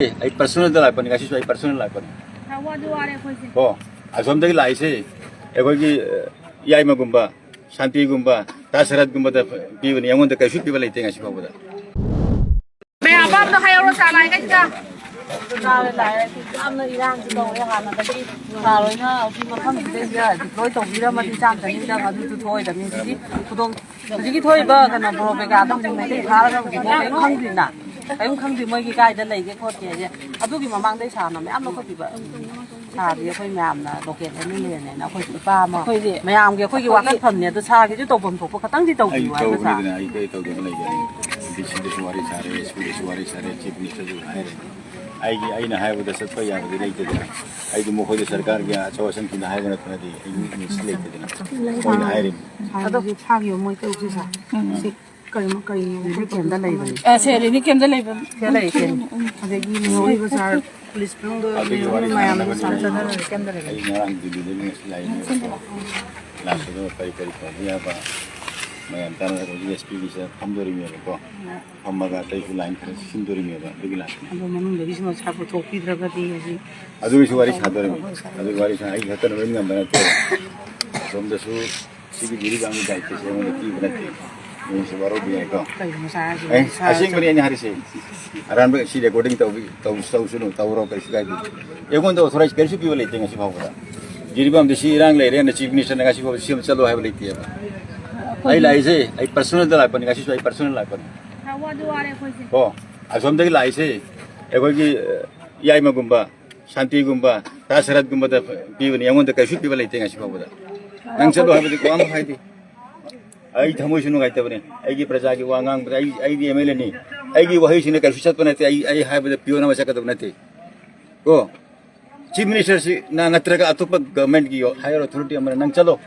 I personal life pani kasi I personal life pani. Hawa duware ko si. Oh, asam dagi lai se. Ego ki yai magumba, shanti gumba, tasarat gumba da piwani yangon da kasi piwala ite ngasi babu da. May abam na kayo ro sa lai ka ka. Kare lai am na irang ji dong ya hana da di kare na au ma kham de ya di koi tong bira ma di cham ta ni da ga du tu thoi da mi di pudong ji thoi ba kana pro be ga dong mai de khara ga ji mo khang din na ai khang din moi ki kai da lai ke khot ye je adu ki mamang dai sa na me am no khot bi ba sa di khoi myam na loket ni le ne na khoi pa ma myam ge khoi ki wa kan pham ne da sa ki ju tau bom thok pa tang di tau bi wa sa Ai kai tau da lai gani. Di sinde suwari sare, sinde suwari sare, chief minister ju hai. Ai na hai wada satpa ya wada lai tedina. Ai du mo khoi sarkar gya chawasan ki na hai bana tna di. Ai ni slay tedina. Moi na hai rim. ado ki phag yo moi tau si sa si kai mo kem da lai ba ni Se ri ni kem da lai ba. ke lai ke ade gi moi ba sa police prong do mayam sa sa da kem da lai Ai ngarang di di ni slay ni. Lasu do pari pari pa dia ba. Mayam tan ko USP bisa hamdori mi ko. Hammaga tai ku line kare sindori mi ba. Digi la. ado manung da gi sma sa ko thok pi dra ga di ji Adu suwari sadori mi. Adu wari sa ai hatan wen ngam bana to. Som da su sigi diri bang dai te se mo ki bana te. Ni su waro bi ko. kai mo sa ji Asing bani ani hari se. Aran ba si recording tau sunu tau ro kai sigai bi. Egon do thorai kersu pi wala tenga si bawra. Diri bam de si rang le re na chief minister na si baw sim chalo hai wala ti ba. Ai lai se ai personal da life pani kasi ai personal life pani. Hawa duware ko si. Oh, asam dagi lai se. Ego ki yai magumba, shanti gumba, tasarat gumba da piwani yangon da kasi piwala ite ngasi babu da. Nang chalo hai ko am hai di. Ai thamoi sunu gai ta bane. Ai ki praja ki wangang ai di MLA ni. Ai ki wahi sine kasi sat bane te ai hai bada piwana ma sakat bane te. Ko chief minister si na ngatra ka atupa government ki higher authority amana nang chalo.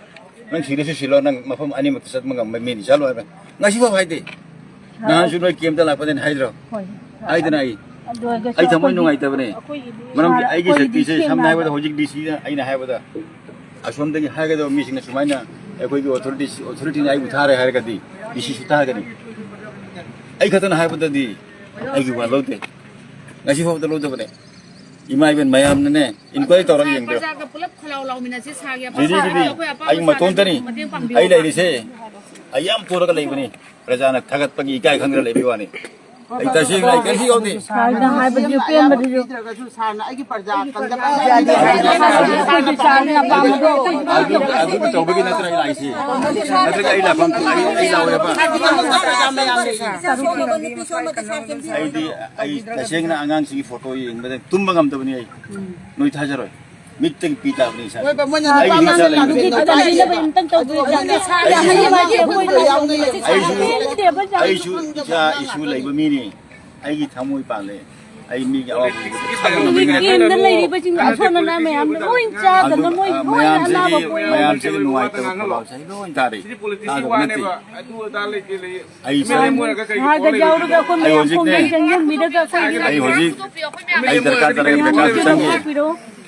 Nang serius silo nang mafam ani matasat mga may chalo hai. Ngasi ba hai di. Na sunu kiem da la paden hai ro. Ai da nai. Ai thamoi nu gai ta bane. Manam ai ki sakti se samna hai bada hojik DC ai na hai bada. Aswam dagi hai ga do mi sing sumaina कोई भी authority ने आई उठा रहे हैं कदी इसी सुता है कदी आई खतन है पता दी आई की बात लोटे नसी हो तो लोटे बने इमाई बन मयाम ने इनको ही तोरन यंग दो दीदी दीदी आई मतों तनी आई ले रिसे आई आम तोरक ले बनी प्रजाना थगत पगी इकाई खंगर ले बिवानी आई तसी नहीं कैसी होती na hai ba ju pen ba ju sa na ai ki parja kan da अभी भी तो बगी नतर आई लाइसी नतर आई ला फम आई लाओ या पा आई तसेंग ना अंगांग सिगी फोटो यिंग बदे तुम बंगम तो बनी आई नोई थाजरो मित्तंग पीता बनी सा आई हिंसा आई शु जा इशू लाइब मीनी आई की थमोई पाले आई मी के आवाज Kem da lai ri ba jing a thona na me am moi cha da na moi moi na ba poi. मयाम से नुआई तो बाव से नो तारे ता दो नती आई से Ha ga jaw ru ga ko me ko me jang jang mi da ga ko आई होजी आई दरकार करे बेकार संगे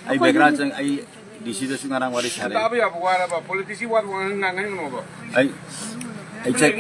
आई बेकार संग आई डीसी दसु ngarang wari sare आई आई चेक